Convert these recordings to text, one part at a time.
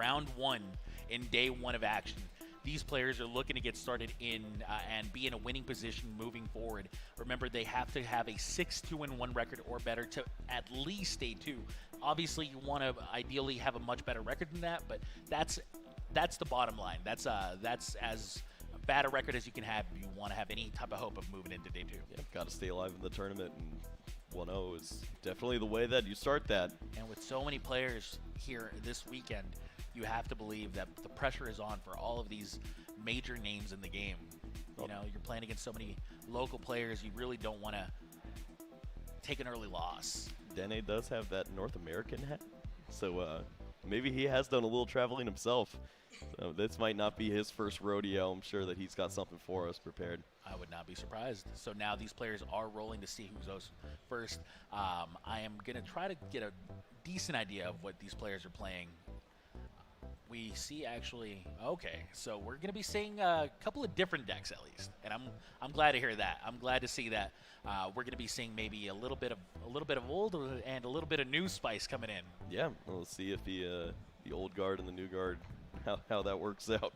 round one in day one of action. These players are looking to get started in and be in a winning position moving forward. Remember, they have to have a 6-2-1 record or better to at least day two. Obviously, you want to ideally have a much better record than that, but that's the bottom line. That's as bad a record as you can have if you want to have any type of hope of moving into day two. Yeah, got to stay alive in the tournament, and 1-0 is definitely the way that you start that. And with so many players here this weekend, you have to believe that the pressure is on for all of these major names in the game. You know, you're playing against so many local players, you really don't want to take an early loss. Dene does have that North American hat, so maybe he has done a little traveling himself. So this might not be his first rodeo. I'm sure that he's got something for us prepared. I would not be surprised. So now these players are rolling to see who's goes first. I am going to try to get a decent idea of what these players are playing. We see actually, okay, so we're going to be seeing a couple of different decks at least, and I'm glad to hear that. I'm glad to see that we're going to be seeing maybe a little bit of old and a little bit of new spice coming in. Yeah, we'll see if the old guard and the new guard, how that works out.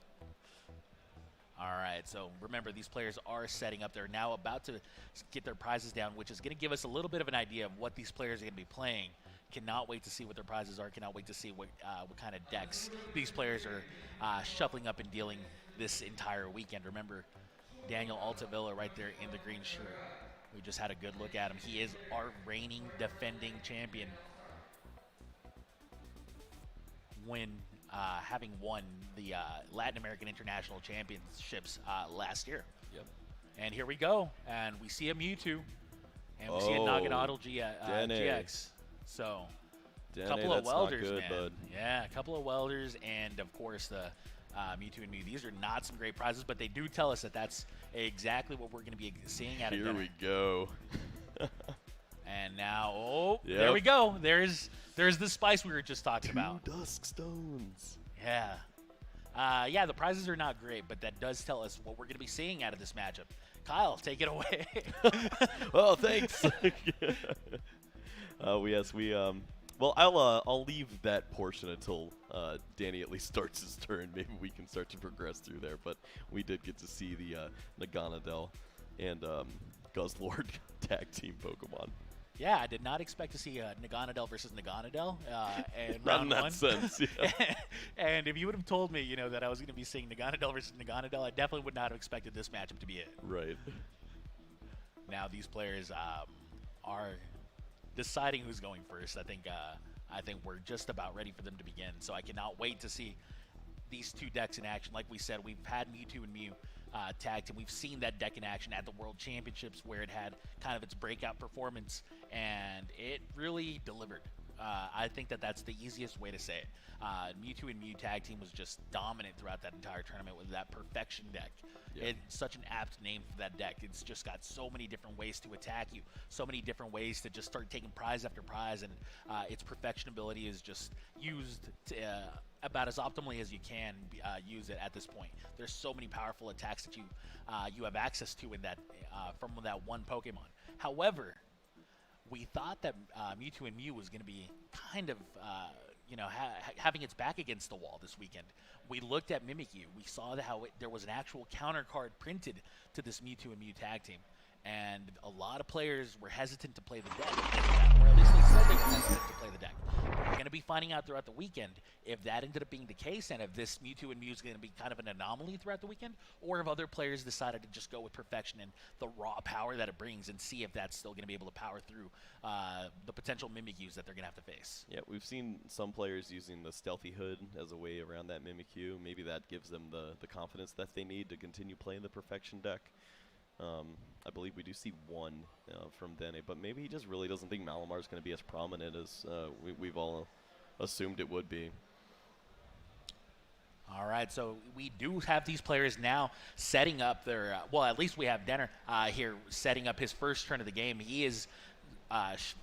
All right, so remember, these players are setting up. They're now about to get their prizes down, which is going to give us a little bit of an idea of what these players are going to be playing. Cannot wait to see what their prizes are. Cannot wait to see what kind of decks these players are shuffling up and dealing this entire weekend. Remember, Daniel Altavilla right there in the green shirt. We just had a good look at him. He is our reigning defending champion, when having won the Latin American International Championships last year. Yep. And here we go, and we see a Mewtwo, and we see a Naganadel GX. So, a couple of welders, man. Bud. Yeah, a couple of welders, and of course the Mewtwo and Mew. These are not some great prizes, but they do tell us that that's exactly what we're going to be seeing at Here we go. And now, there we go. There's the spice we were just talking about. Dusk Stones. Yeah. Yeah, the prizes are not great, but that does tell us what we're going to be seeing out of this matchup. Kyle, take it away. Well, thanks. Well, I'll leave that portion until Danny at least starts his turn. Maybe we can start to progress through there. But we did get to see the Naganadel and Guzzlord tag team Pokemon. Yeah, I did not expect to see Naganadel versus Naganadel in Not round in that one. sense, yeah. And if you would have told me, that I was going to be seeing Naganadel versus Naganadel, I definitely would not have expected this matchup to be it. Right. Now these players are deciding who's going first. I think we're just about ready for them to begin. So I cannot wait to see these two decks in action. Like we said, we've had Mewtwo and Mew tagged, and we've seen that deck in action at the World Championships where it had kind of its breakout performance, and it really delivered. I think that's the easiest way to say it. Mewtwo and Mew tag team was just dominant throughout that entire tournament with that perfection deck. Yeah. It's such an apt name for that deck. It's just got so many different ways to attack you, so many different ways to just start taking prize after prize, and its perfection ability is just used to, about as optimally as you can use it at this point. There's so many powerful attacks that you have access to in that from that one Pokemon. However, we thought that Mewtwo and Mew was going to be kind of, having its back against the wall this weekend. We looked at Mimikyu. We saw how there was an actual counter card printed to this Mewtwo and Mew tag team. And a lot of players were hesitant to play the deck, or at least they said they were hesitant to play the deck. We're going to be finding out throughout the weekend if that ended up being the case, and if this Mewtwo and Mew is going to be kind of an anomaly throughout the weekend, or if other players decided to just go with perfection and the raw power that it brings, and see if that's still going to be able to power through the potential Mimikyus that they're going to have to face. Yeah, we've seen some players using the Stealthy Hood as a way around that Mimikyu. Maybe that gives them the confidence that they need to continue playing the perfection deck. I believe we do see one from Dene, but maybe he just really doesn't think Malamar is going to be as prominent as we've all assumed it would be. All right, so we do have these players now setting up their, well, at least we have Denner here setting up his first turn of the game. He is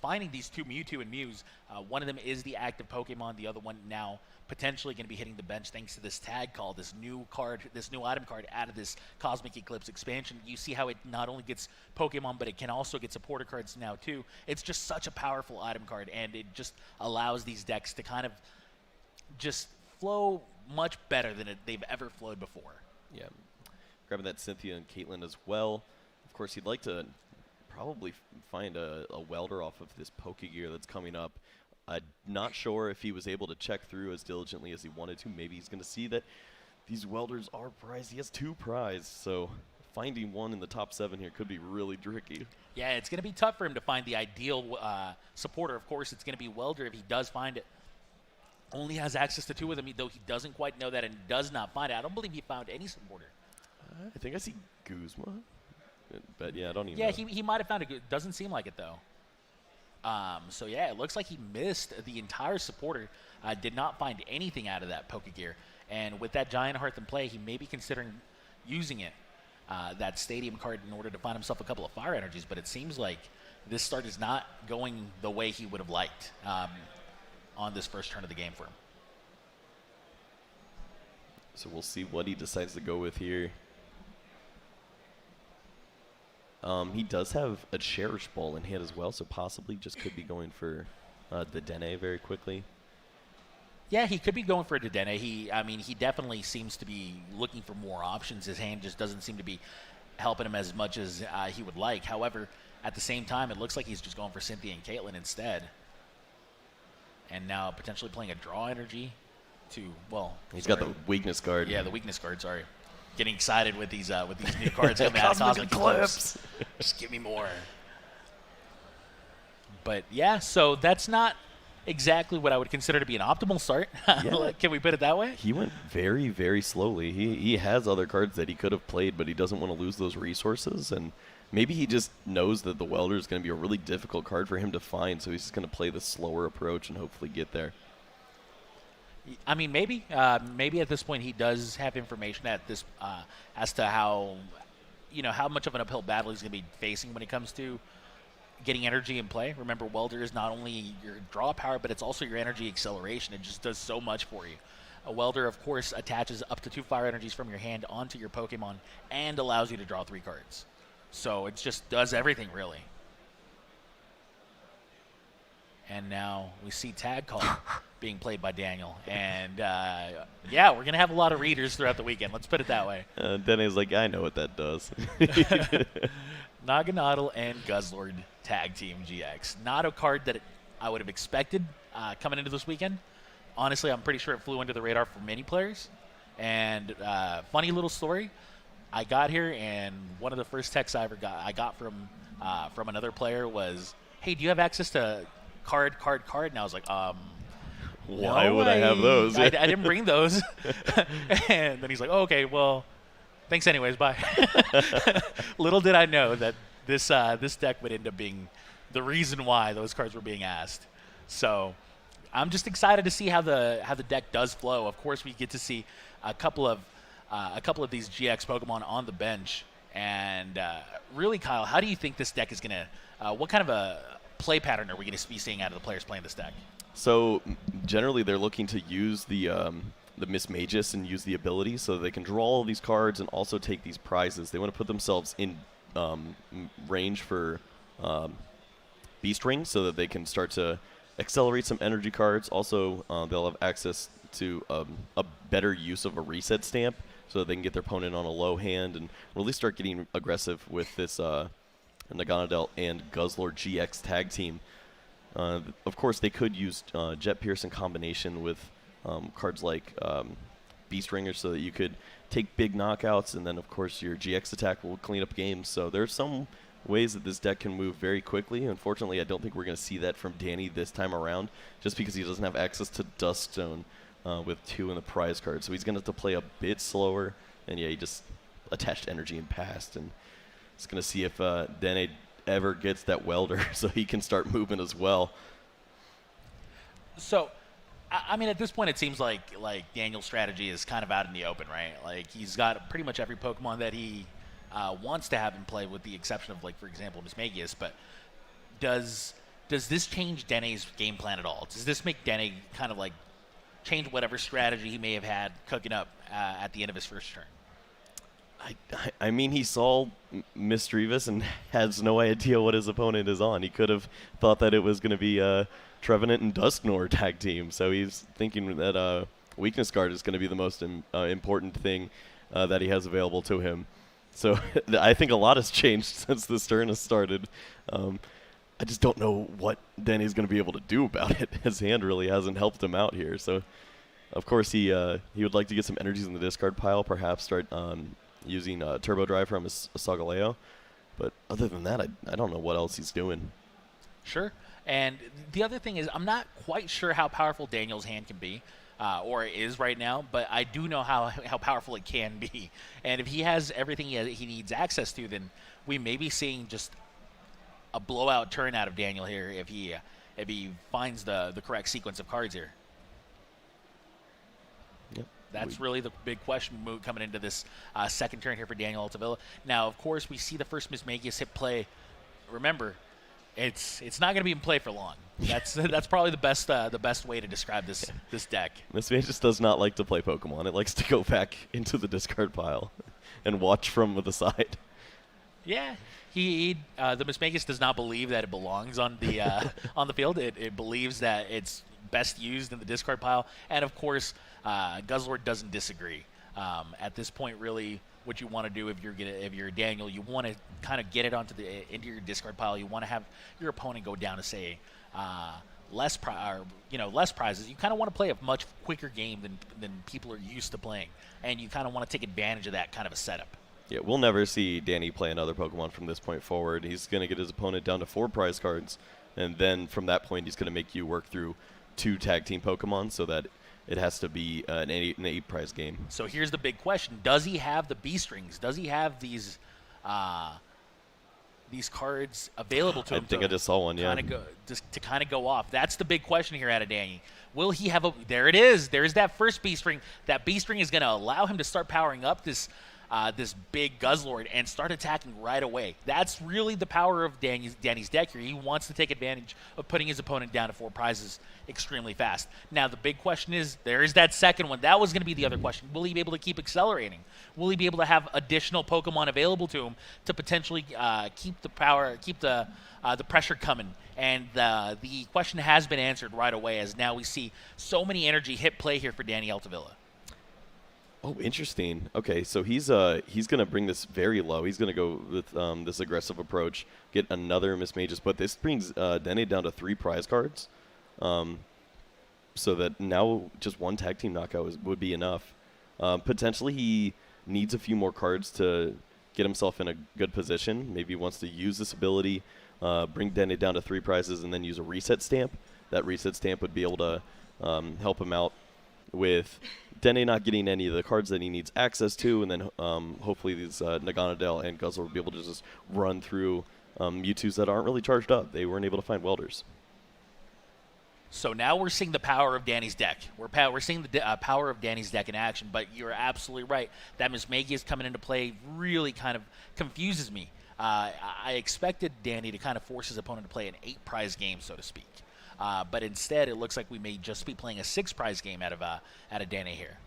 finding these two Mewtwo and Mews. One of them is the active Pokemon. The other one now potentially going to be hitting the bench thanks to this tag call, this new card, this new item card out of this Cosmic Eclipse expansion. You see how it not only gets Pokemon, but it can also get supporter cards now too. It's just such a powerful item card, and it just allows these decks to kind of just flow much better than they've ever flowed before. Yeah. Grabbing that Cynthia and Caitlyn as well. Of course, he'd like to probably find a welder off of this Pokegear that's coming up. I'm not sure if he was able to check through as diligently as he wanted to. Maybe he's going to see that these welders are prized. He has 2 prized, so finding one in the top 7 here could be really tricky. Yeah, it's going to be tough for him to find the ideal supporter. Of course, it's going to be welder if he does find it. Only has access to 2 of them, though he doesn't quite know that and does not find it. I don't believe he found any supporter. I think I see Guzma. But, yeah, I don't even know. Yeah, he might have found it. Doesn't seem like it, though. So, yeah, it looks like he missed the entire supporter. Did not find anything out of that Pokegear. And with that Giant Hearth in play, he may be considering using it, that Stadium card, in order to find himself a couple of Fire Energies. But it seems like this start is not going the way he would have liked on this first turn of the game for him. So we'll see what he decides to go with here. He does have a Cherish Ball in hand as well, so possibly just could be going for the Dene very quickly. Yeah, he could be going for a Dedenne. He definitely seems to be looking for more options. His hand just doesn't seem to be helping him as much as he would like. However, at the same time, it looks like he's just going for Cynthia and Caitlyn instead. And now potentially playing a Draw Energy to, well... He's got the Weakness card. Yeah, the Weakness card, sorry. Getting excited with these new cards coming out. Cosmic Eclipse. Just give me more. But, yeah, so that's not exactly what I would consider to be an optimal start. Yeah. Can we put it that way? He went very, very slowly. He has other cards that he could have played, but he doesn't want to lose those resources. And maybe he just knows that the Welder is going to be a really difficult card for him to find, so he's just going to play the slower approach and hopefully get there. I mean, maybe at this point he does have information at this as to how much of an uphill battle he's going to be facing when it comes to getting energy in play. Remember, Welder is not only your draw power, but it's also your energy acceleration. It just does so much for you. A Welder, of course, attaches up to 2 Fire Energies from your hand onto your Pokemon and allows you to draw 3 cards. So it just does everything, really. And now we see Tag Call being played by Daniel. And, yeah, we're going to have a lot of readers throughout the weekend. Let's put it that way. Denny's like, I know what that does. Naganadel and Guzzlord Tag Team GX. Not a card that I would have expected coming into this weekend. Honestly, I'm pretty sure it flew under the radar for many players. And funny little story. I got here, and one of the first texts I got from another player was, hey, do you have access to card? And I was like, why would I have those? I didn't bring those. And then he's like, oh, okay, well, thanks anyways, bye. Little did I know that this deck would end up being the reason why those cards were being asked. So I'm just excited to see how the deck does flow. Of course, we get to see a couple of these GX Pokemon on the bench. And really, Kyle, how do you think this deck is going to what kind of a play pattern are we going to be seeing out of the players playing this deck? So generally they're looking to use the Miss Magus and use the ability so they can draw all these cards and also take these prizes. They want to put themselves in range for Beast Ring so that they can start to accelerate some energy cards. Also, they'll have access to a better use of a reset stamp so that they can get their opponent on a low hand and really start getting aggressive with this Naganadel and Guzzlord GX tag team. Of course, they could use Jet Pierce in combination with cards like Beast Ringer so that you could take big knockouts, and then, of course, your GX attack will clean up games. So there's some ways that this deck can move very quickly. Unfortunately, I don't think we're going to see that from Danny this time around, just because he doesn't have access to Duststone with 2 in the prize card. So he's going to have to play a bit slower, and yeah, he just attached energy and passed, and it's going to see if Danny ever gets that Welder so he can start moving as well. So, I mean, at this point, it seems like Daniel's strategy is kind of out in the open, right? Like, he's got pretty much every Pokemon that he wants to have in play, with the exception of, like, for example, Miss Magius. But does this change Dene's game plan at all? Does this make Dene kind of, like, change whatever strategy he may have had cooking up at the end of his first turn? I mean, he saw Misdreavus and has no idea what his opponent is on. He could have thought that it was going to be Trevenant and Dusknoir tag team, so he's thinking that weakness guard is going to be the most important thing that he has available to him. So I think a lot has changed since this turn has started. I just don't know what Danny's going to be able to do about it. His hand really hasn't helped him out here. So, of course, he would like to get some energies in the discard pile, perhaps start using Turbo Drive from his Sagaleo. But other than that, I don't know what else he's doing. Sure. And the other thing is I'm not quite sure how powerful Daniel's hand can be. Or is right now, but I do know how powerful it can be. And if he has everything he needs access to, then we may be seeing just a blowout turn out of Daniel here if he finds the correct sequence of cards here. Yep. That's really the big question coming into this second turn here for Daniel Altavilla. Now, of course, we see the first Mismagius hit play. Remember, it's not going to be in play for long. That's probably the best way to describe this deck. Mismagius does not like to play Pokemon. It likes to go back into the discard pile and watch from the side. Yeah, the Mismagius does not believe that it belongs on the on the field. It believes that it's best used in the discard pile, and of course, Guzzlord doesn't disagree. At this point, really, what you want to do if you're Daniel, you want to kind of get it into your discard pile. You want to have your opponent go down to say less prizes. You kind of want to play a much quicker game than people are used to playing, and you kind of want to take advantage of that kind of a setup. Yeah, we'll never see Danny play another Pokemon from this point forward. He's going to get his opponent down to 4 prize cards, and then from that point, he's going to make you work through 2 tag team Pokemon so that it has to be an 8 prize game. So here's the big question. Does he have the B-strings? Does he have these cards available to him? I think I just saw one, yeah. To kind of go off. That's the big question here out of Danny. Will he have there it is. There's that first B-string. That B-string is going to allow him to start powering up this big Guzzlord and start attacking right away. That's really the power of Danny's deck here. He wants to take advantage of putting his opponent down to 4 prizes extremely fast. Now, the big question is, there's that second one. That was going to be the other question. Will he be able to keep accelerating? Will he be able to have additional Pokemon available to him to potentially keep the pressure coming? And the question has been answered right away, as now we see so many energy hit play here for Danny Altavilla. Oh, interesting. Okay, so he's going to bring this very low. He's going to go with this aggressive approach, get another Mismagius, but this brings Danny down to 3 prize cards, so that now just 1 tag team knockout would be enough. Potentially he needs a few more cards to get himself in a good position. Maybe he wants to use this ability, bring Danny down to 3 prizes, and then use a reset stamp. That reset stamp would be able to help him out with Dene not getting any of the cards that he needs access to, and then hopefully these Naganadel and Guzzler will be able to just run through Mewtwo's that aren't really charged up. They weren't able to find Welders. So now we're seeing the power of Danny's deck. We're seeing the power of Danny's deck in action, but you're absolutely right. That Mismagius coming into play really kind of confuses me. I expected Danny to kind of force his opponent to play an 8-prize game, so to speak. But instead, it looks like we may just be playing a 6-prize game out of Danny here.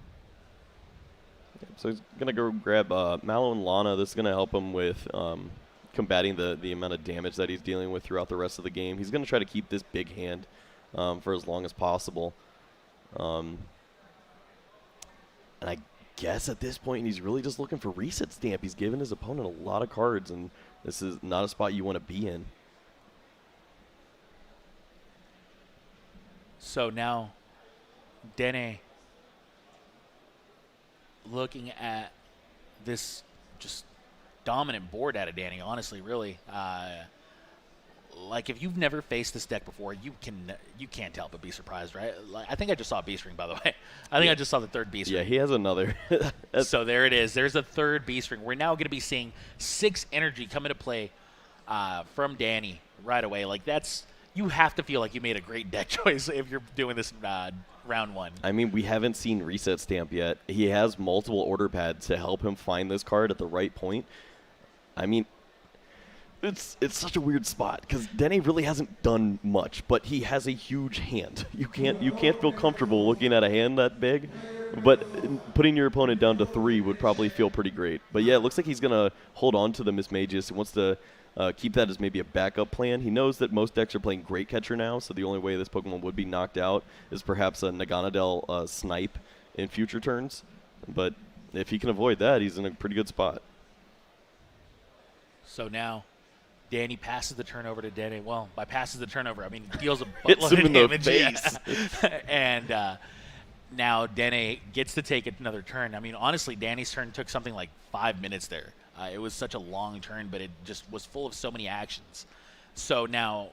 So he's going to go grab Mallow and Lana. This is going to help him with combating the amount of damage that he's dealing with throughout the rest of the game. He's going to try to keep this big hand for as long as possible. And I guess at this point, he's really just looking for reset stamp. He's given his opponent a lot of cards, and this is not a spot you want to be in. So now, Dene looking at this just dominant board out of Danny, honestly, really. Like, if you've never faced this deck before, you can't help but be surprised, right? Like, I think I just saw a B-string, by the way. I think I just saw the third B-string. Yeah, he has another. So there it is. There's a third B-string. We're now going to be seeing 6 energy come into play from Danny right away. Like, you have to feel like you made a great deck choice if you're doing this round 1. I mean, we haven't seen reset stamp yet. He has multiple order pads to help him find this card at the right point. I mean, it's such a weird spot because Dene really hasn't done much, but he has a huge hand. You can't feel comfortable looking at a hand that big, but putting your opponent down to 3 would probably feel pretty great. But yeah, it looks like he's gonna hold on to the Mismagius. He wants to keep that as maybe a backup plan. He knows that most decks are playing Great Catcher now, so the only way this Pokemon would be knocked out is perhaps a Naganadel Snipe in future turns. But if he can avoid that, he's in a pretty good spot. So now Danny passes the turnover to Dene. Well, by passes the turnover, I mean deals a Hits buttload him of in the damage. face. Yeah. And now Dene gets to take another turn. I mean, honestly, Danny's turn took something like 5 minutes there. It was such a long turn, but it just was full of so many actions. So now,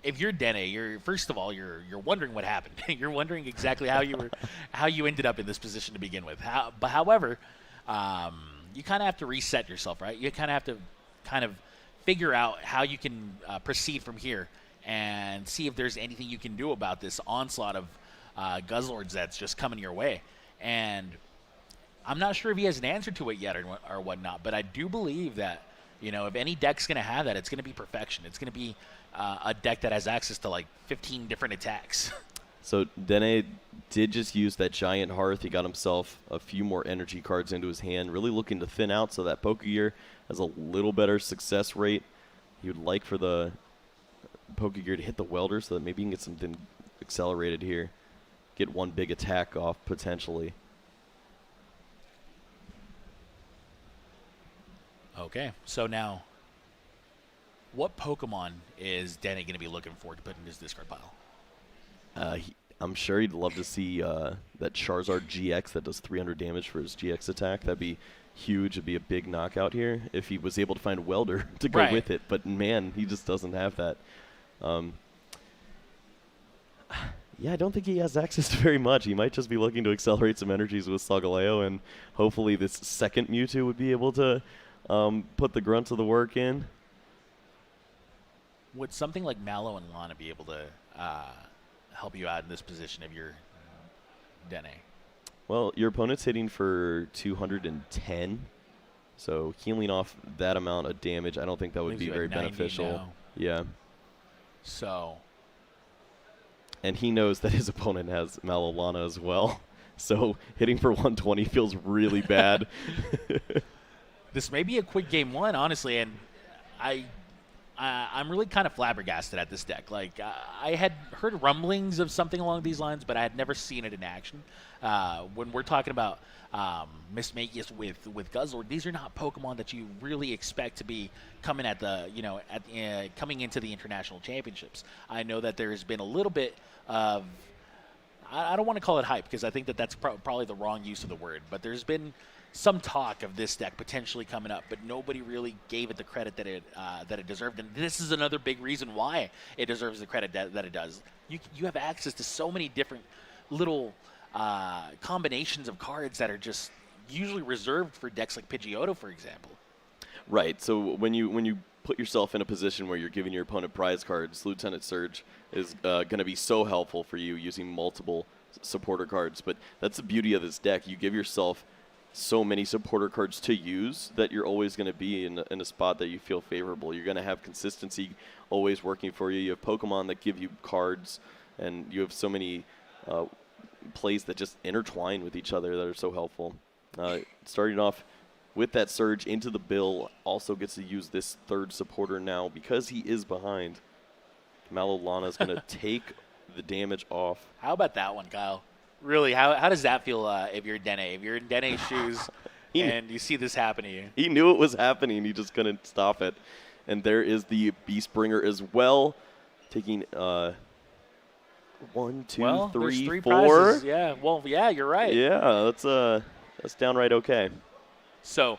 if you're Dene, you're first of all you're wondering what happened. You're wondering exactly how you ended up in this position to begin with. However, you kind of have to reset yourself, right? You kind of have to figure out how you can proceed from here and see if there's anything you can do about this onslaught of Guzzlords that's just coming your way. And I'm not sure if he has an answer to it yet or whatnot, but I do believe that, if any deck's going to have that, it's going to be Perfection. It's going to be a deck that has access to like 15 different attacks. So Dene did just use that Giant Hearth. He got himself a few more energy cards into his hand, really looking to thin out so that Pokegear has a little better success rate. He would like for the Pokegear to hit the welder so that maybe he can get something accelerated here. Get one big attack off potentially. Okay, so now, what Pokemon is Dene going to be looking for to put in his discard pile? I'm sure he'd love to see that Charizard GX that does 300 damage for his GX attack. That'd be huge. It'd be a big knockout here if he was able to find Welder to go with it. But, man, he just doesn't have that. Yeah, I don't think he has access to very much. He might just be looking to accelerate some energies with Solgaleo, and hopefully this second Mewtwo would be able to put the grunt of the work in. Would something like Mallow and Lana be able to help you out in this position if you're Dene? Well, your opponent's hitting for 210, so healing off that amount of damage, I don't think that would be very beneficial. Now. Yeah. So. And he knows that his opponent has Mallow Lana as well, so hitting for 120 feels really bad. This may be a quick game one, honestly, and I'm really kind of flabbergasted at this deck. Like, I had heard rumblings of something along these lines, but I had never seen it in action. When we're talking about Mismagius with Guzzlord, these are not Pokemon that you really expect to be coming at the coming into the international championships. I know that there has been a little bit of, I don't want to call it hype because I think that that's probably the wrong use of the word, but there's been some talk of this deck potentially coming up, but nobody really gave it the credit that it deserved. And this is another big reason why it deserves the credit that it does. You have access to so many different little combinations of cards that are just usually reserved for decks like Pidgeotto, for example. Right. So when you put yourself in a position where you're giving your opponent prize cards, Lieutenant Surge is going to be so helpful for you using multiple supporter cards. But that's the beauty of this deck. You give yourself so many supporter cards to use that you're always going to be in a spot that you feel favorable. You're going to have consistency always working for you. You have Pokemon that give you cards, and you have so many plays that just intertwine with each other that are so helpful. Starting off with that Surge into the Bill, also gets to use this third supporter now because he is behind. Mallow Lana is going to take the damage off. How about that one, Kyle? Really, how does that feel if you're Dene? If you're in Dene's shoes and you see this happen to you? He knew it was happening. He just couldn't stop it. And there is the Beastbringer as well, taking 1, 2, 3, 4. Prizes. Yeah, well, yeah, you're right. Yeah, that's downright okay. So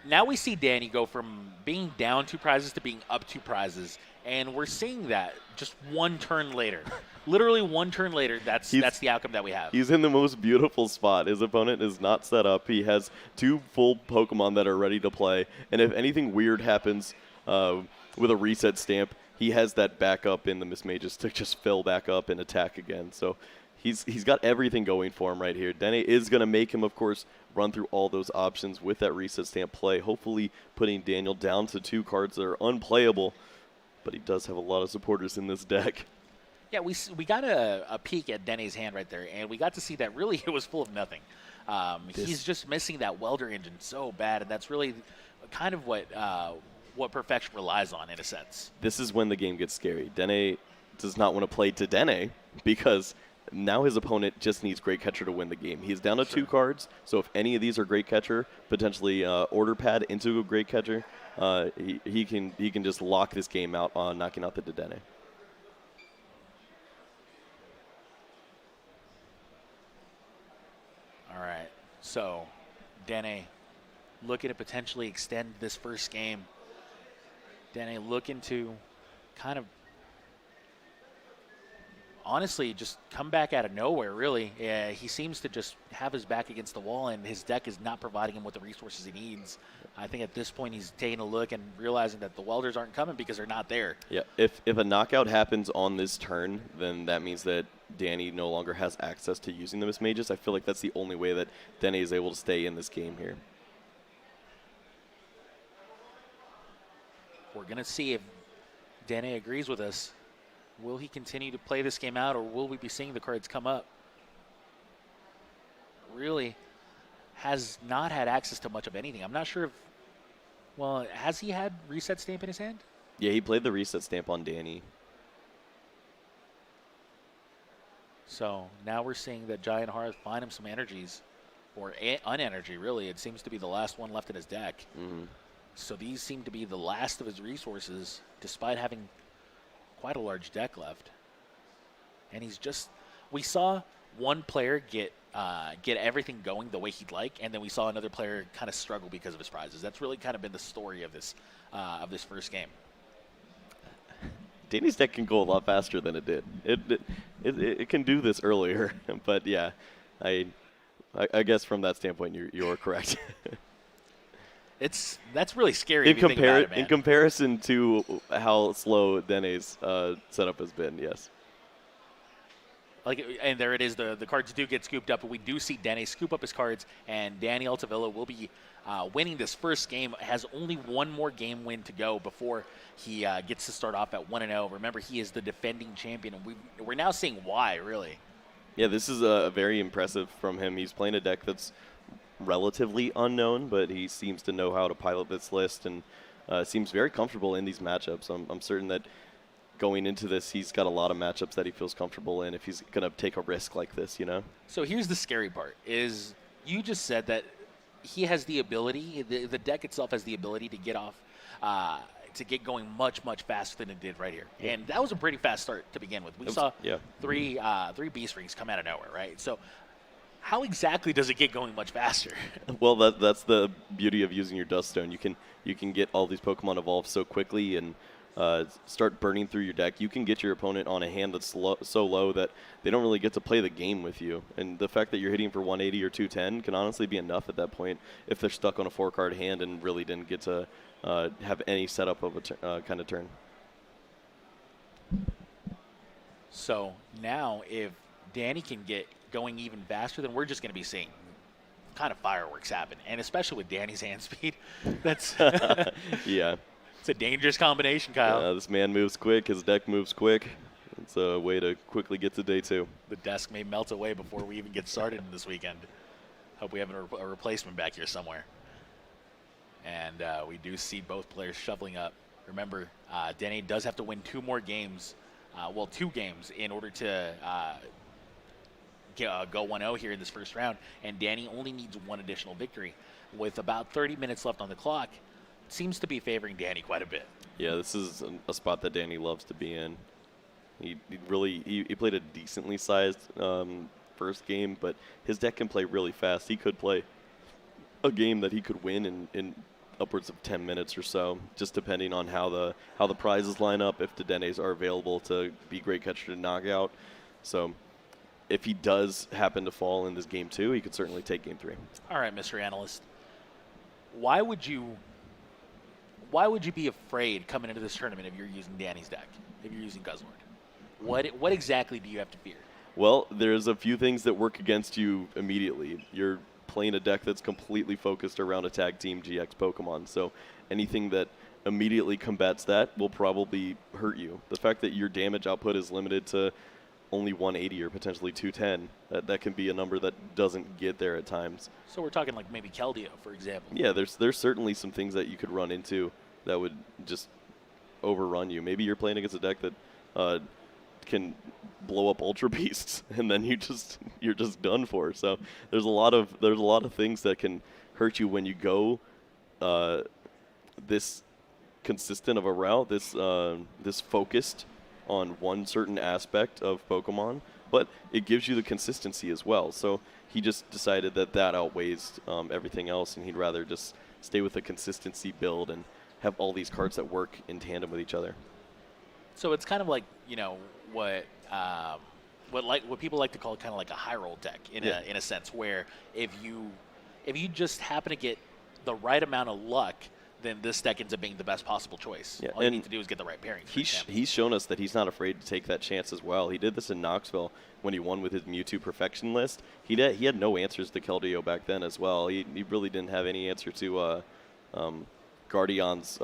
now we see Danny go from being down 2 prizes to being up 2 prizes, and we're seeing that just one turn later. Literally one turn later, that's the outcome that we have. He's in the most beautiful spot. His opponent is not set up. He has 2 full Pokemon that are ready to play, and if anything weird happens with a reset stamp, he has that backup in the Mismagius to just fill back up and attack again. So he's got everything going for him right here. Dene is going to make him, of course, run through all those options with that reset stamp play, hopefully putting Daniel down to 2 cards that are unplayable, but he does have a lot of supporters in this deck. Yeah, we got a peek at Dene's hand right there, and we got to see that really it was full of nothing. He's just missing that welder engine so bad, and that's really kind of what Perfection relies on in a sense. This is when the game gets scary. Dene does not want to play to Dene because now his opponent just needs Great Catcher to win the game. He's down to 2 cards, so if any of these are Great Catcher, potentially Order Pad into a Great Catcher, he can just lock this game out on knocking out the Dedenne. All right, so Dene looking to potentially extend this first game. Dene looking to kind of honestly just come back out of nowhere, really. Yeah, he seems to just have his back against the wall, and his deck is not providing him with the resources he needs. I think at this point he's taking a look and realizing that the welders aren't coming because they're not there. Yeah, if a knockout happens on this turn, then that means that Danny no longer has access to using the Mismages. I feel like that's the only way that Danny is able to stay in this game here. We're going to see if Dene agrees with us. Will he continue to play this game out, or will we be seeing the cards come up? Really has not had access to much of anything. I'm not sure if, well, has he had Reset Stamp in his hand? Yeah, he played the Reset Stamp on Danny. So now we're seeing that Giant Hearth find him some energies, or unenergy, really. It seems to be the last one left in his deck. So these seem to be the last of his resources, despite having quite a large deck left. And he's just, we saw one player get everything going the way he'd like, and then we saw another player kind of struggle because of his prizes. That's really kind of been the story of this first game. Danny's deck can go a lot faster than it did. It can do this earlier, but yeah, I guess from that standpoint you're correct. That's really scary. In comparison to how slow Dene's setup has been, yes. And there it is. The cards do get scooped up, but we do see Dene scoop up his cards, and Danny Altavilla will be winning this first game. Has only one more game win to go before he gets to start off at 1-0. Remember, he is the defending champion, and we're now seeing why, really. Yeah, this is very impressive from him. He's playing a deck that's relatively unknown, but he seems to know how to pilot this list and seems very comfortable in these matchups. I'm certain that going into this, he's got a lot of matchups that he feels comfortable in if he's going to take a risk like this, you know? So here's the scary part, is you just said that he has the ability, the deck itself has the ability to get off, to get going much, much faster than it did right here. Yeah. And that was a pretty fast start to begin with. We saw three Beast Rings come out of nowhere, right? So how exactly does it get going much faster? Well, that's the beauty of using your Dust Stone. You can get all these Pokemon evolved so quickly and start burning through your deck. You can get your opponent on a hand that's so low that they don't really get to play the game with you. And the fact that you're hitting for 180 or 210 can honestly be enough at that point if they're stuck on a 4-card hand and really didn't get to have any setup of a kind of turn. So now if Danny can get going even faster, then we're just going to be seeing kind of fireworks happen. And especially with Danny's hand speed, that's yeah. It's a dangerous combination, Kyle. This man moves quick. His deck moves quick. It's a way to quickly get to day 2. The desk may melt away before we even get started in this weekend. Hope we have a replacement back here somewhere. And we do see both players shoveling up. Remember, Danny does have to win 2 more games. 2 games in order to go 1-0 here in this first round. And Danny only needs 1 additional victory. With about 30 minutes left on the clock, seems to be favoring Danny quite a bit. Yeah, this is a spot that Danny loves to be in. He played a decently sized first game, but his deck can play really fast. He could play a game that he could win in upwards of 10 minutes or so, just depending on how the prizes line up, if the Denes are available to be Great Catcher to knock out. So if he does happen to fall in this game 2, he could certainly take game 3. All right, Mr. Analyst. Why would you be afraid coming into this tournament if you're using Danny's deck, if you're using Guzzlord? What exactly do you have to fear? Well, there's a few things that work against you immediately. You're playing a deck that's completely focused around a tag team GX Pokemon, so anything that immediately combats that will probably hurt you. The fact that your damage output is limited to only 180 or potentially 210, that can be a number that doesn't get there at times. So we're talking like maybe Keldeo, for example. Yeah, there's certainly some things that you could run into that would just overrun you. Maybe you're playing against a deck that can blow up Ultra Beasts, and then you're just done for. So there's a lot of things that can hurt you when you go this consistent of a route, this focused on one certain aspect of Pokemon, but it gives you the consistency as well. So he just decided that outweighs everything else, and he'd rather just stay with a consistency build and have all these cards that work in tandem with each other. So it's kind of like, you know, what people like to call kind of like a high roll deck in a sense, where if you just happen to get the right amount of luck, then this deck ends up being the best possible choice. Yeah, all you need to do is get the right pairing. He's shown us that he's not afraid to take that chance as well. He did this in Knoxville when he won with his Mewtwo Perfection list. He had no answers to Keldeo back then as well. He really didn't have any answer to Guardian's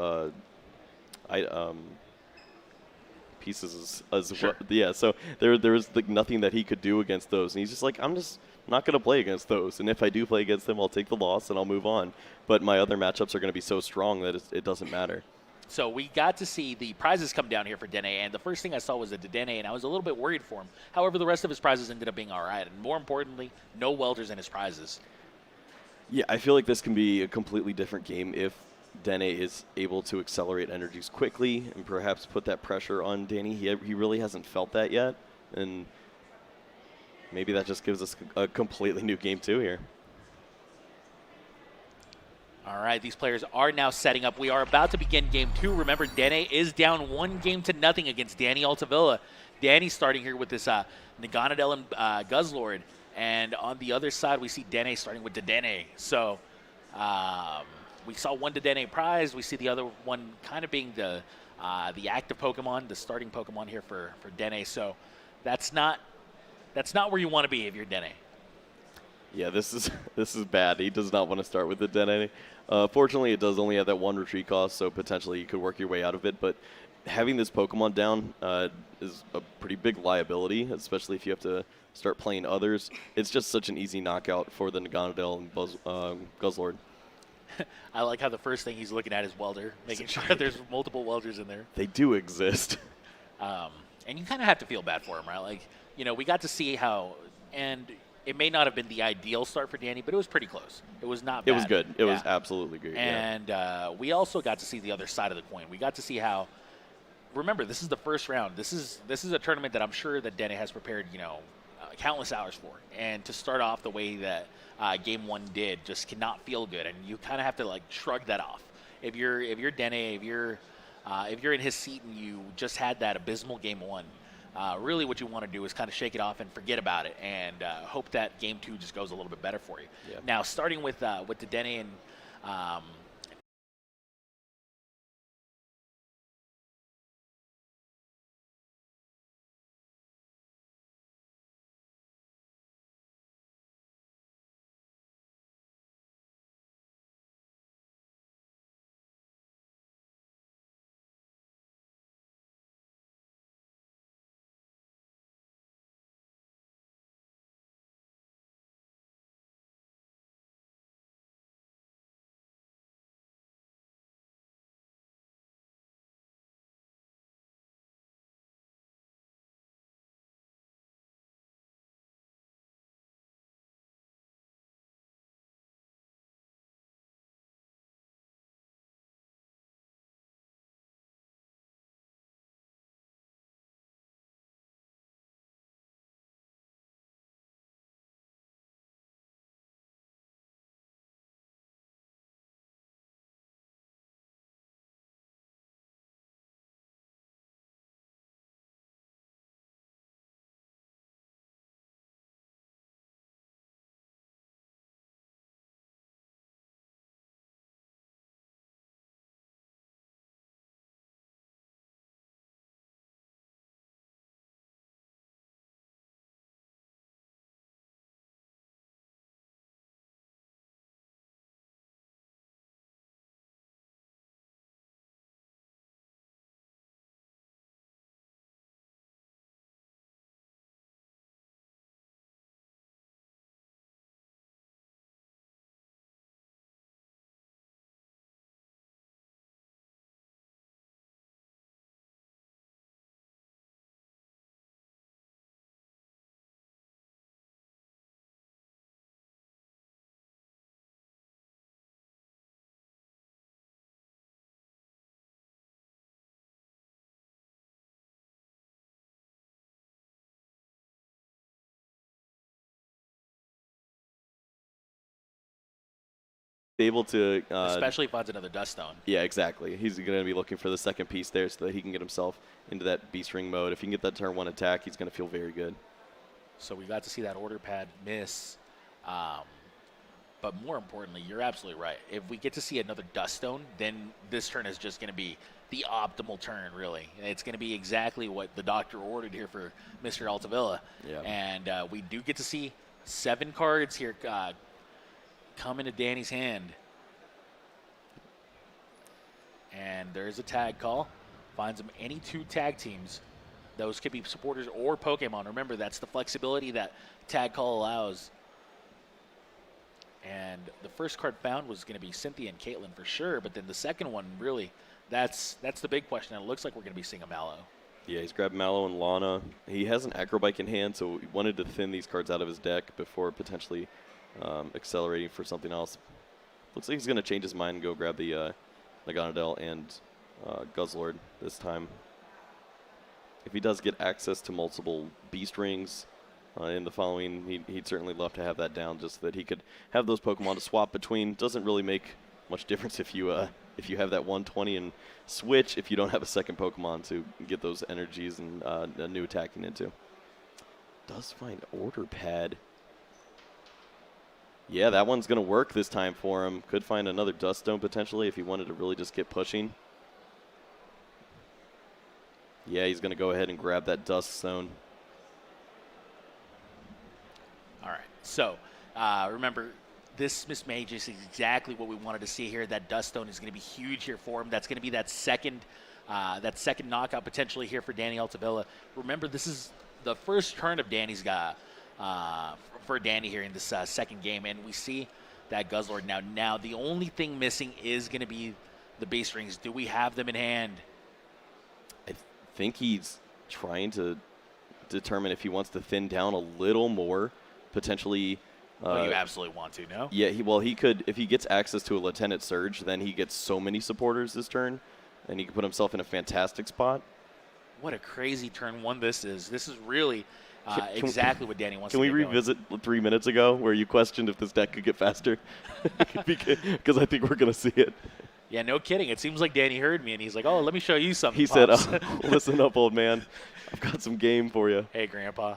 pieces as well. Yeah, so there was like nothing that he could do against those, and he's just like, I'm just not going to play against those, and if I do play against them, I'll take the loss and I'll move on. But my other matchups are going to be so strong that it doesn't matter. So we got to see the prizes come down here for Dene, and the first thing I saw was a Dene, and I was a little bit worried for him. However, the rest of his prizes ended up being all right, and more importantly, no welders in his prizes. Yeah, I feel like this can be a completely different game if Dene is able to accelerate energies quickly and perhaps put that pressure on Danny. He really hasn't felt that yet, and maybe that just gives us a completely new game too here. All right, these players are now setting up. We are about to begin game 2. Remember, Dene is down 1-0 against Danny Altavilla. Danny starting here with this Naganadel and Guzzlord, and on the other side we see Dene starting with Dedenne. So we saw one Dedenne prize. We see the other one kind of being the active Pokemon, the starting Pokemon here for Dene. So that's not where you want to be if you're Dene. Yeah, this is bad. He does not want to start with the Dene. Fortunately, it does only have that 1 retreat cost, so potentially you could work your way out of it. But having this Pokemon down is a pretty big liability, especially if you have to start playing others. It's just such an easy knockout for the Naganadel and Guzzlord. I like how the first thing he's looking at is welder, making sure there's multiple welders in there. They do exist. And you kind of have to feel bad for him, right? Like, you know, we got to see how, and it may not have been the ideal start for Danny, but it was pretty close. It was not bad. It was good. It was absolutely good. And we also got to see the other side of the coin. We got to see how, remember, this is the first round. This is a tournament that I'm sure that Danny has prepared, you know, countless hours for. And to start off the way that Game 1 did just cannot feel good. And you kind of have to, like, shrug that off. If you're Danny, if you're in his seat and you just had that abysmal Game 1, really what you want to do is kind of shake it off and forget about it, and hope that Game 2 just goes a little bit better for you. Yeah. Now, starting with the Dedenne and be able to... especially if he finds another Dust Stone. Yeah, exactly. He's going to be looking for the second piece there so that he can get himself into that Beast Ring mode. If he can get that turn 1 attack, he's going to feel very good. So we got to see that order pad miss. But more importantly, you're absolutely right. If we get to see another Dust Stone, then this turn is just going to be the optimal turn, really. It's going to be exactly what the doctor ordered here for Mr. Altavilla. Yeah. And we do get to see 7 cards here come into Danny's hand. And there's a tag call. Finds him any 2 tag teams. Those could be supporters or Pokemon. Remember, that's the flexibility that tag call allows. And the first card found was going to be Cynthia and Caitlin for sure, but then the second one, really, that's the big question. And it looks like we're going to be seeing a Mallow. Yeah, he's grabbed Mallow and Lana. He has an Acrobike in hand, so he wanted to thin these cards out of his deck before potentially accelerating for something else. Looks like he's going to change his mind and go grab the Naganadel and Guzzlord this time. If he does get access to multiple Beast Rings in the following, he'd certainly love to have that down just so that he could have those Pokemon to swap between. Doesn't really make much difference if you have that 120 and switch if you don't have a second Pokemon to get those energies and a new attacking into. Does find Order Pad. Yeah, that one's going to work this time for him. Could find another Dust Stone potentially if he wanted to really just get pushing. Yeah, he's going to go ahead and grab that Dust Stone. All right. So remember, this Miss Mage is exactly what we wanted to see here. That Dust Stone is going to be huge here for him. That's going to be that second knockout potentially here for Danny Altavilla. Remember, this is the first turn of Danny's for Danny here in this second game, and we see that Guzzlord now. Now, the only thing missing is going to be the Beast Rings. Do we have them in hand? I think he's trying to determine if he wants to thin down a little more, potentially. Well, you absolutely want to, no? Yeah, he could. If he gets access to a Lieutenant Surge, then he gets so many supporters this turn, and he can put himself in a fantastic spot. What a crazy turn 1 this is. This is really exactly what Danny wants to do. get Can we revisit 3 minutes ago where you questioned if this deck could get faster? Because I think we're going to see it. Yeah, no kidding. It seems like Danny heard me, and he's like, oh, let me show you something, He Pops. said, listen up, old man. I've got some game for you. Hey, Grandpa.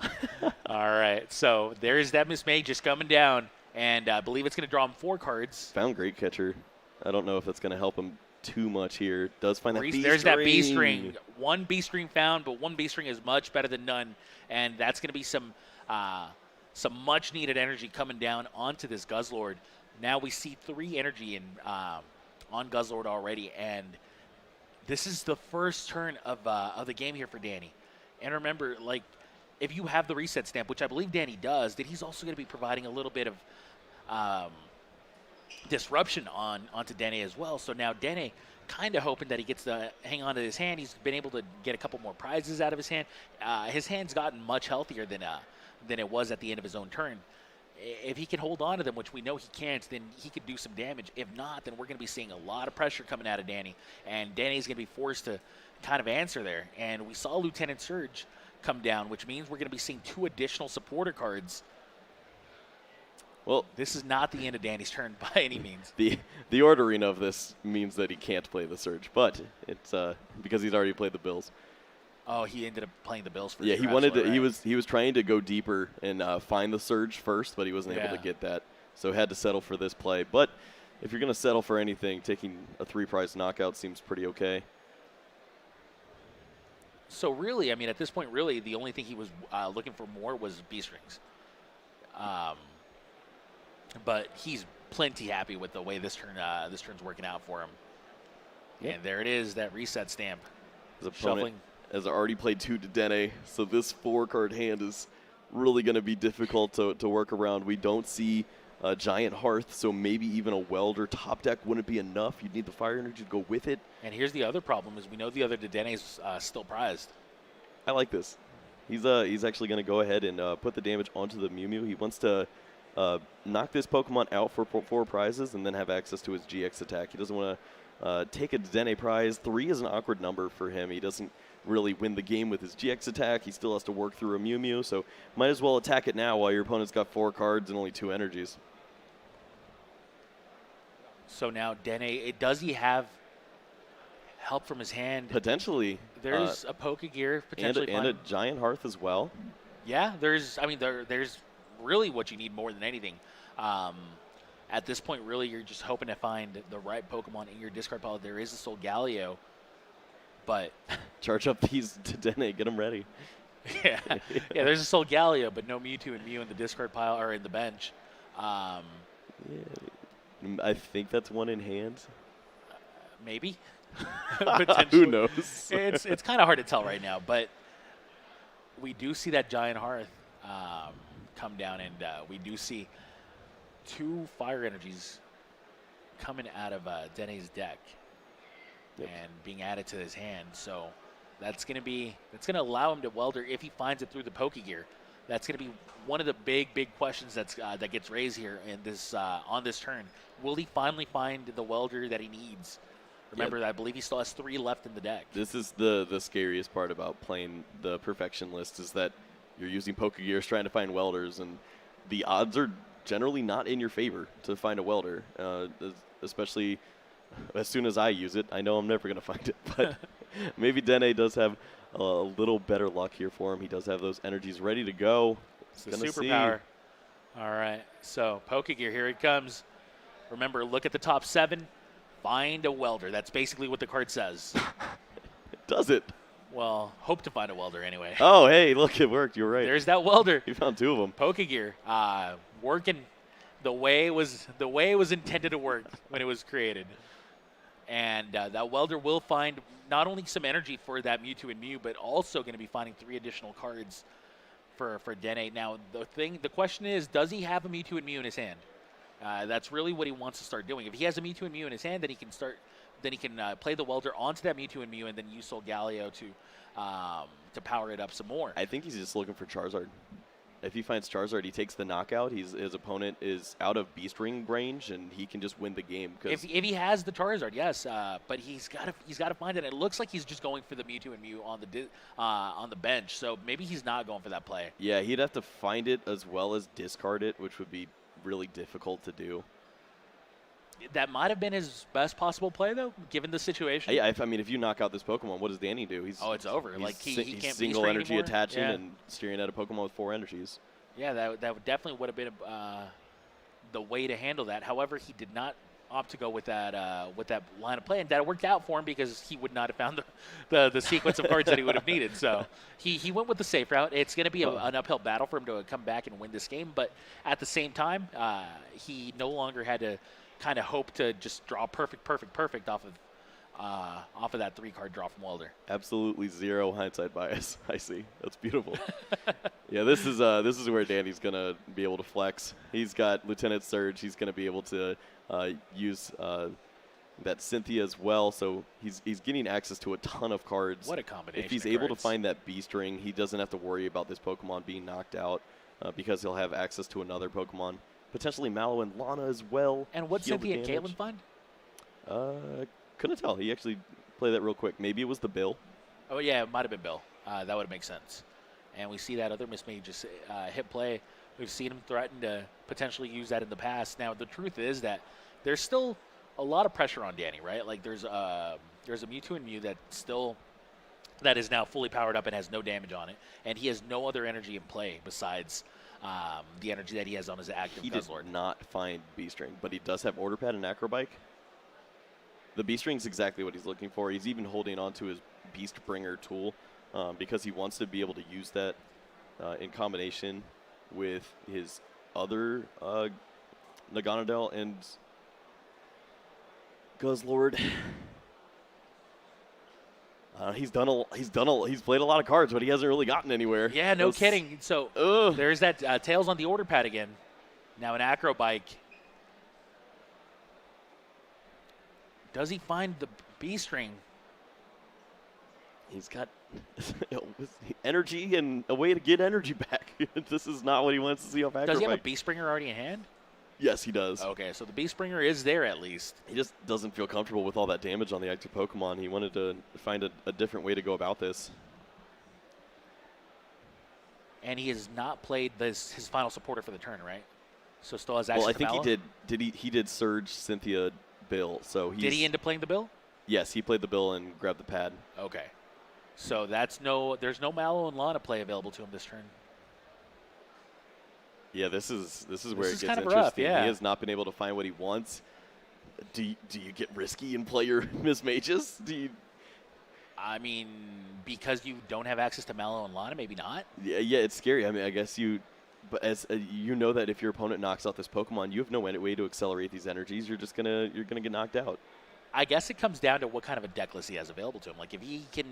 All right. So there's that Miss May just coming down, and I believe it's going to draw him 4 cards. Found Great Catcher. I don't know if that's going to help him too much here. Does find that Beast Ring. There's that Beast Ring. 1 Beast Ring found, but 1 Beast Ring is much better than none, and that's going to be some much-needed energy coming down onto this Guzzlord. Now we see 3 energy on Guzzlord already, and this is the first turn of the game here for Danny. And remember, like, if you have the reset stamp, which I believe Danny does, then he's also going to be providing a little bit of disruption onto Danny as well. So now Danny kind of hoping that he gets to hang on to his hand. He's been able to get a couple more prizes out of his hand. His hand's gotten much healthier than it was at the end of his own turn. If he can hold on to them, which we know he can't, then he could do some damage. If not, then we're going to be seeing a lot of pressure coming out of Danny, and Danny's going to be forced to kind of answer there. And we saw Lieutenant Surge come down, which means we're going to be seeing 2 additional supporter cards. Well, this is not the end of Danny's turn by any means. The ordering of this means that he can't play the Surge, but it's because he's already played the Bills. Oh, he ended up playing the Bills for yeah. Sure. He wanted to. Right. He was trying to go deeper and find the Surge first, but he wasn't able to get that, so had to settle for this play. But if you're going to settle for anything, taking a 3-prize knockout seems pretty okay. So really, I mean, at this point, really, the only thing he was looking for more was Beast Rings. But he's plenty happy with the way this turn's working out for him. And there it is, that reset stamp. His opponent has already played 2 Dedenne, so this 4-card hand is really going to be difficult to work around. We don't see a Giant Hearth, so maybe even a Welder top deck wouldn't be enough. You'd need the Fire Energy to go with it. And here's the other problem is we know the other Dedenne is still prized. I like this. He's actually going to go ahead and put the damage onto the Mew Mew. He wants to knock this Pokemon out for 4 prizes and then have access to his GX attack. He doesn't want to take a Dedenne prize. 3 is an awkward number for him. He doesn't really win the game with his GX attack. He still has to work through a Mew Mew, so might as well attack it now while your opponent's got 4 cards and only 2 energies. So now Dene, does he have help from his hand? Potentially. There's a Pokegear And potentially. a Giant Hearth as well. Yeah, there's. I mean, there's really what you need more than anything. At this point, really, you're just hoping to find the right Pokemon in your discard pile. There is a Solgaleo, but Charge up these to Dene, get them ready. yeah, there's a Solgaleo, but no Mewtwo and Mew in the discard pile or in the bench. Yeah, I think that's one in hand. Maybe. Who knows? It's kind of hard to tell right now, but we do see that Giant Hearth come down, and we do see 2 Fire Energies coming out of Dene's deck and being added to his hand. So that's going to allow him to welder if he finds it through the Pokegear. That's going to be one of the big questions that gets raised here in this on this turn. Will he finally find the welder that he needs? Remember, I believe he still has 3 left in the deck. This is the scariest part about playing the Perfection list is that you're using Pokegears trying to find welders, and the odds are generally not in your favor to find a welder, especially as soon as I use it. I know I'm never going to find it, but maybe Dene does have a little better luck here for him. He does have those energies ready to go. It's the superpower. All right, so Pokegear, here it comes. Remember, look at the top 7. Find a welder. That's basically what the card says. Does it? Well, hope to find a welder anyway. Oh, hey, look, it worked. You're right. There's that welder. You found 2 of them. Pokegear, working the way it was intended to work when it was created. And that welder will find not only some energy for that Mewtwo and Mew, but also going to be finding 3 additional cards for Dene. Now, the question is, does he have a Mewtwo and Mew in his hand? That's really what he wants to start doing. If he has a Mewtwo and Mew in his hand, then he can start. Then he can play the welder onto that Mewtwo and Mew, and then use Solgaleo to power it up some more. I think he's just looking for Charizard. If he finds Charizard, he takes the knockout. His opponent is out of Beast Ring range, and he can just win the game. If he has the Charizard, yes, but he's got to find it. It looks like he's just going for the Mewtwo and Mew on the bench, so maybe he's not going for that play. Yeah, he'd have to find it as well as discard it, which would be really difficult to do. That might have been his best possible play, though, given the situation. Yeah, I mean, if you knock out this Pokemon, what does Danny do? It's over. Like he can't single energy anymore. attaching and steering at a Pokemon with 4 energies. Yeah, that definitely would have been the way to handle that. However, he did not opt to go with that line of play, and that worked out for him because he would not have found the sequence of cards that he would have needed. So he went with the safe route. It's going to be an uphill battle for him to come back and win this game, but at the same time, he no longer had to kind of hope to just draw perfect off of that 3-card draw from Welder. Absolutely 0 hindsight bias. I see. That's beautiful. Yeah, this is where Danny's gonna be able to flex. He's got Lieutenant Surge. He's gonna be able to use that Cynthia as well. So he's getting access to a ton of cards. What a combination! If he's able to find that Beast Ring, he doesn't have to worry about this Pokemon being knocked out because he'll have access to another Pokemon. Potentially Mallow and Lana as well. And what Cynthia and Caitlin find? Couldn't tell. He actually played that real quick. Maybe it was the Bill. Oh, yeah, it might have been Bill. That would make sense. And we see that other Mismage just hit play. We've seen him threaten to potentially use that in the past. Now, the truth is that there's still a lot of pressure on Danny, right? Like, there's a Mewtwo and Mew that is now fully powered up and has no damage on it. And he has no other energy in play besides the energy that he has on his active Guzzlord. He does not find Beast Ring, but he does have Order Pad and Acrobike. The Beast Ring is exactly what he's looking for. He's even holding on to his Beast Bringer tool because he wants to be able to use that in combination with his other Naganadel and Guzzlord. He's played a lot of cards, but he hasn't really gotten anywhere. Yeah, no kidding. So there's that Tails on the Order Pad again. Now an Acrobike. Does he find the Beast Ring? He's got energy and a way to get energy back. This is not what he wants to see off Acrobike. Does he have a Beast Bringer already in hand? Yes, he does. Okay, so the Beast Bringer is there at least. He just doesn't feel comfortable with all that damage on the active Pokemon. He wanted to find a different way to go about this. And he has not played his final supporter for the turn, right? So still has access to Well, I think Mallow? he did. He did Surge Cynthia bill. So Did he end up playing the bill? Yes, he played the bill and grabbed the pad. Okay. So there's no Mallow and Lana play available to him this turn. Yeah, this is where it gets kind of interesting. rough, yeah. He has not been able to find what he wants. Do you get risky and play your Miss Mages? I mean, because you don't have access to Mallow and Lana, maybe not. Yeah, it's scary. I mean, I guess but as you know that if your opponent knocks out this Pokemon, you have no way to accelerate these energies. You're gonna get knocked out. I guess it comes down to what kind of a deck list he has available to him. Like if he can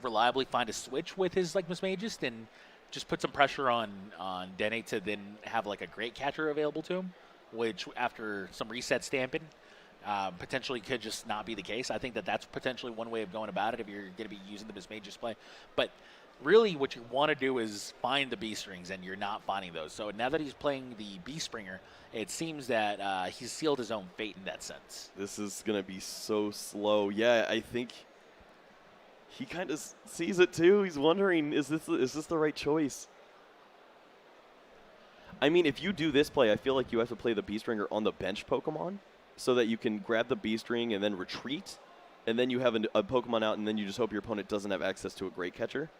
reliably find a switch with his like Mismagus, then just put some pressure on Dene to then have like a great catcher available to him, which after some reset stamping, potentially could just not be the case. I think that's potentially one way of going about it if you're going to be using the Mismagus play. But really what you want to do is find the B-strings, and you're not finding those. So now that he's playing the B-Springer, it seems that he's sealed his own fate in that sense. This is going to be so slow. Yeah, I think he kind of sees it too. He's wondering, is this the right choice? I mean, if you do this play, I feel like you have to play the B-Stringer on the bench Pokemon so that you can grab the B-String and then retreat, and then you have a Pokemon out, and then you just hope your opponent doesn't have access to a great catcher.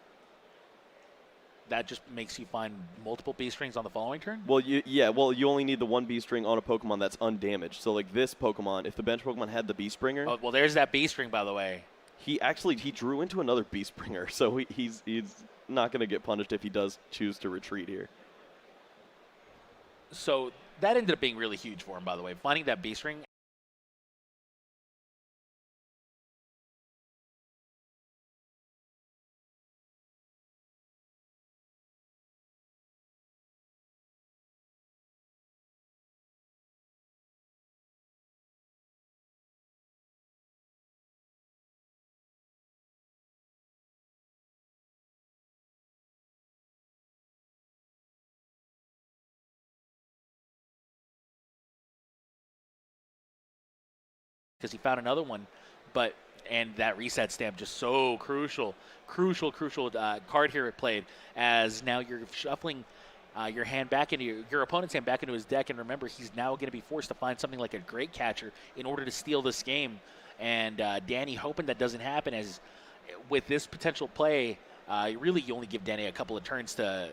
That just makes you find multiple B-strings on the following turn? Well, you only need the one B-string on a Pokemon that's undamaged. So, like this Pokemon, if the bench Pokemon had the B-Springer... Oh, well, there's that B-string, by the way. He drew into another B-Springer, so he's not going to get punished if he does choose to retreat here. So that ended up being really huge for him, by the way. Finding that B-string... because he found another one, and that reset stamp just so crucial card here it played, as now you're shuffling your hand back into your opponent's hand back into his deck, and remember he's now going to be forced to find something like a great catcher in order to steal this game, and Danny hoping that doesn't happen, as with this potential play, really you only give Danny a couple of turns to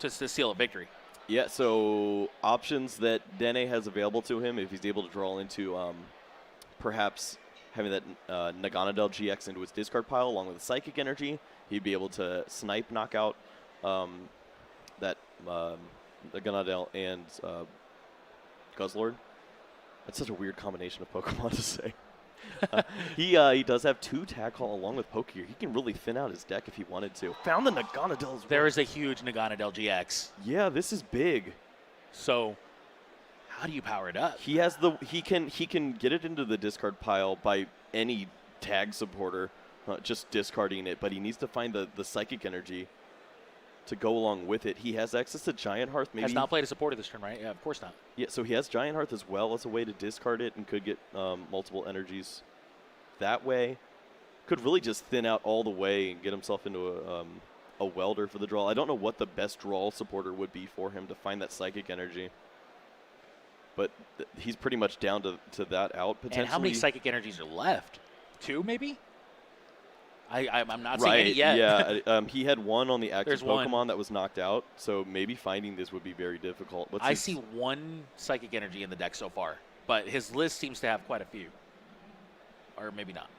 seal a victory. Yeah, so options that Dene has available to him, if he's able to draw into perhaps having that Naganadel GX into his discard pile along with the Psychic Energy, he'd be able to snipe, knock out that Naganadel and Guzzlord. That's such a weird combination of Pokemon to say. He does have 2 Tag Call along with Pokegear. He can really thin out his deck if he wanted to. Found the Naganadel as well. There is a huge Naganadel GX. Yeah, this is big. So how do you power it up? He can get it into the discard pile by any tag supporter, just discarding it, but he needs to find the Psychic Energy to go along with it. He has access to Giant Hearth. Maybe has not played a supporter this turn, right? Yeah, of course not. Yeah, so he has Giant Hearth as well as a way to discard it, and could get multiple energies that way. Could really just thin out all the way and get himself into a welder for the draw. I don't know what the best draw supporter would be for him to find that Psychic Energy, but he's pretty much down to that out potentially. And how many Psychic Energies are left? 2, maybe? I'm not seeing right, any yet. Yeah, he had 1 on the active There's Pokemon one. that was knocked out, so maybe finding this would be very difficult. I see 1 Psychic Energy in the deck so far, but his list seems to have quite a few. Or maybe not.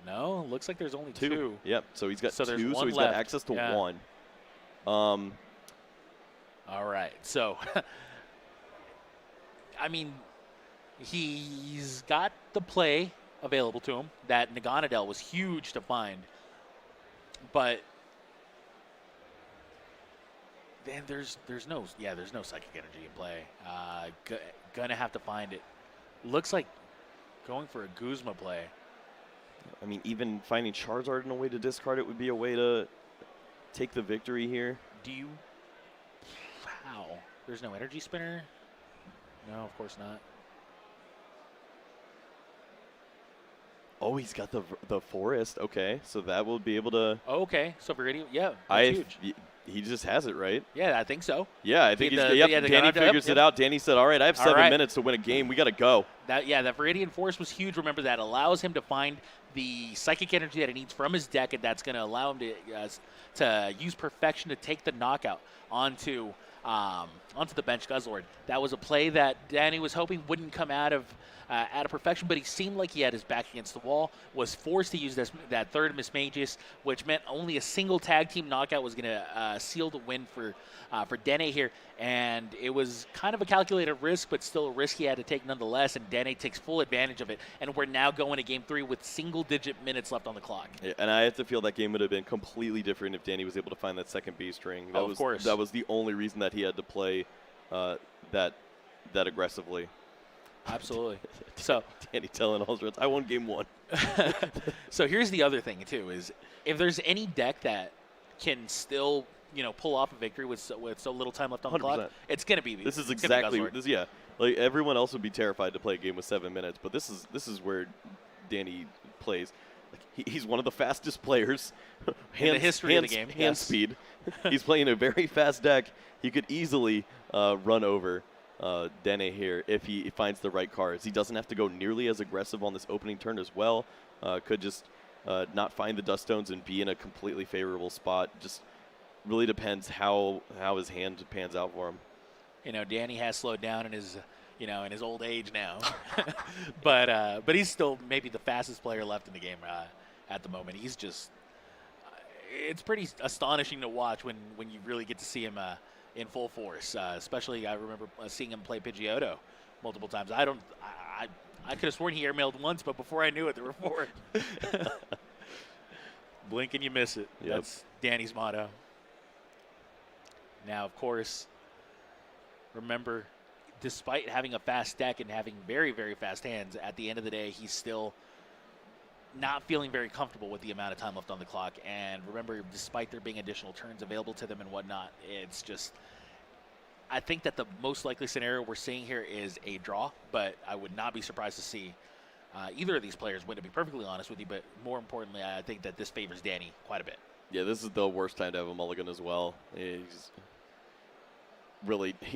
No, looks like there's only 2. Yep, so he's got 2, there's one so he's left. got access to Yeah. 1. All right, so, I mean, he's got the play available to him. That Naganadel was huge to find, but then there's no Psychic Energy in play. Gonna have to find it. Looks like going for a Guzma play. I mean, even finding Charizard in a way to discard it would be a way to take the victory here. How? There's no Energy Spinner? No, of course not. Oh, he's got the forest. Okay, so that will be able to. Oh, okay, so Viridian, yeah, that's huge. he just has it, right? Yeah, I think so. Yeah, I think the Danny figures it out. Danny said, all right, I have 7 minutes to win a game. We got to go. That Viridian Force was huge. Remember, that allows him to find the psychic energy that he needs from his deck, and that's going to allow him to use Perfection to take the knockout onto the bench Guzzlord. That was a play that Danny was hoping wouldn't come out of Perfection, but he seemed like he had his back against the wall, was forced to use that third Mismagius, which meant only a single tag team knockout was going to seal the win for Dene here. And it was kind of a calculated risk, but still a risk he had to take nonetheless, and Dene takes full advantage of it. And we're now going to Game 3 with single-digit minutes left on the clock. Yeah, and I have to feel that game would have been completely different if Danny was able to find that second B string. Of course. That was the only reason that he had to play that aggressively. Absolutely. So Danny telling all his friends, I won Game 1. So here's the other thing, too, is if there's any deck that can still pull off a victory with so little time left on the 100%. clock, it's going to be this is exactly this. Yeah, like everyone else would be terrified to play a game with 7 minutes, but this is where Danny plays. Like he's one of the fastest players in the history of the game. Hand speed. He's playing a very fast deck. He could easily run over Dene here if he finds the right cards. He doesn't have to go nearly as aggressive on this opening turn as well. Could just not find the Dust Stones and be in a completely favorable spot. Just really depends how his hand pans out for him. Danny has slowed down in his old age now, but he's still maybe the fastest player left in the game at the moment. He's just it's pretty astonishing to watch when you really get to see him in full force. Especially, I remember seeing him play Pidgeotto multiple times. I could have sworn he airmailed once, but before I knew it, there were 4. Blink and you miss it. Yep. That's Danny's motto. Now, of course, remember, despite having a fast deck and having very, very fast hands, at the end of the day, he's still not feeling very comfortable with the amount of time left on the clock. And remember, despite there being additional turns available to them and whatnot, it's just, I think that the most likely scenario we're seeing here is a draw, but I would not be surprised to see either of these players win, to be perfectly honest with you. But more importantly, I think that this favors Danny quite a bit. Yeah, this is the worst time to have a mulligan as well. He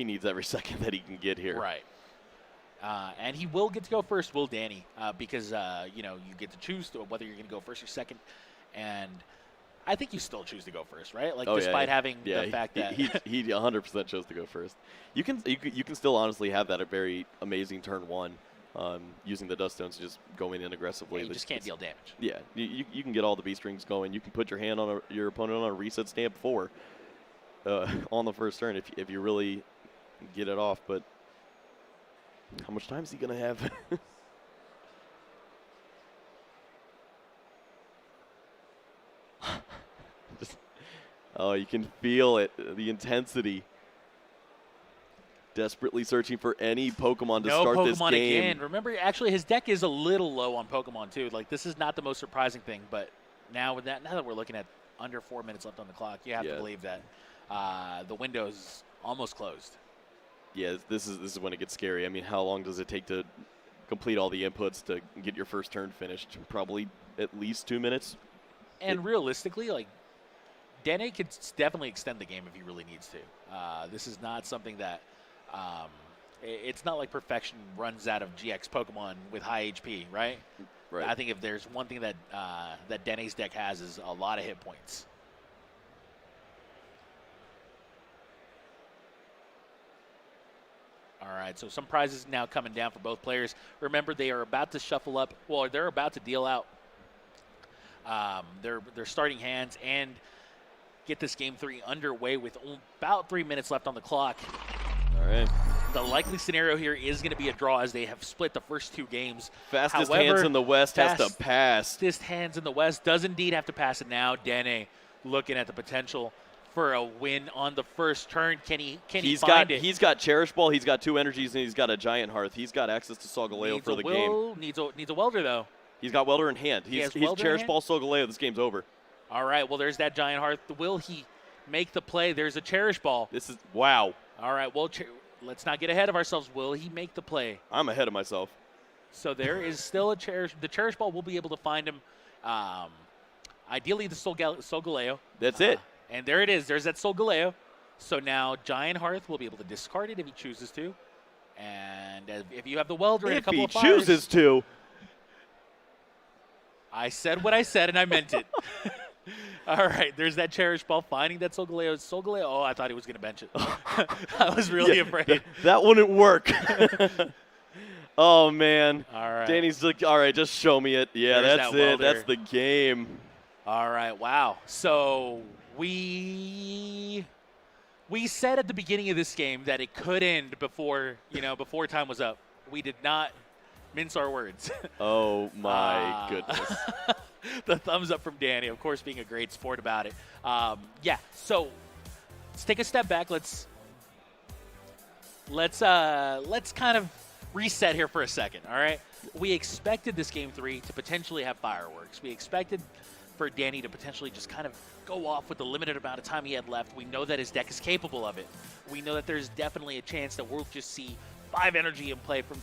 needs every second that he can get here. Right. And he will get to go first, will Danny, because, you get to choose whether you're going to go first or second. And I think you still choose to go first, right? Like, despite having the fact that he 100% chose to go first. You can still honestly have that a very amazing turn 1, using the Dust Stones, just going in aggressively. Yeah, you just can't deal damage. Yeah, you can get all the B strings going. You can put your hand on your opponent on a reset stamp 4 on the first turn if you really get it off. But how much time is he going to have? You can feel it, the intensity. Desperately searching for any Pokemon to start Pokemon this game. Again. Remember, actually, his deck is a little low on Pokemon, too. Like, this is not the most surprising thing, but now that we're looking at under 4 minutes left on the clock, you have to believe that the window's almost closed. Yeah, this is when it gets scary. I mean, how long does it take to complete all the inputs to get your first turn finished? Probably at least 2 minutes. And realistically, like, Dene could definitely extend the game if he really needs to. This is not something that it's not like Perfection runs out of GX Pokemon with high HP, right? Right. I think if there's one thing that that Dene's deck has is a lot of hit points. All right, so some prizes now coming down for both players. Remember, they are about to shuffle up. Well, they're about to deal out their starting hands and get this Game 3 underway with about 3 minutes left on the clock. All right. The likely scenario here is going to be a draw as they have split the first 2 games. Fastest hands in the West has to pass. Fastest hands in the West does indeed have to pass it now. Dene looking at the potential for a win on the first turn. Can he find it? He's got Cherish Ball, he's got 2 energies, and he's got a Giant Hearth. He's got access to Solgaleo for the game. Needs a Welder, though. He's got Welder in hand. He's Cherish Ball, Solgaleo. This game's over. All right, well, there's that Giant Hearth. Will he make the play? There's a Cherish Ball. This is, wow. All right, well, let's not get ahead of ourselves. Will he make the play? I'm ahead of myself. So there is still a Cherish. The Cherish Ball will be able to find him. Ideally, the Solgaleo. That's it. And there it is. There's that Solgaleo. So now Giant Hearth will be able to discard it if he chooses to. And if you have the Welder and a If couple he of fires, chooses to. I said what I said, and I meant it. All right, there's that Cherish Ball finding that Solgaleo. Solgaleo, oh, I thought he was going to bench it. I was really afraid. That wouldn't work. Oh, man. All right. Danny's like, all right, just show me it. Yeah, There's that's that it. Welder. That's the game. All right, wow. So we said at the beginning of this game that it could end before time was up. We did not mince our words. Oh, my goodness. The thumbs up from Danny, of course, being a great sport about it. Yeah, so let's take a step back. Let's kind of reset here for a second, all right? We expected this Game 3 to potentially have fireworks. We expected for Danny to potentially just kind of go off with the limited amount of time he had left. We know that his deck is capable of it. We know that there's definitely a chance that we'll just see 5 energy in play from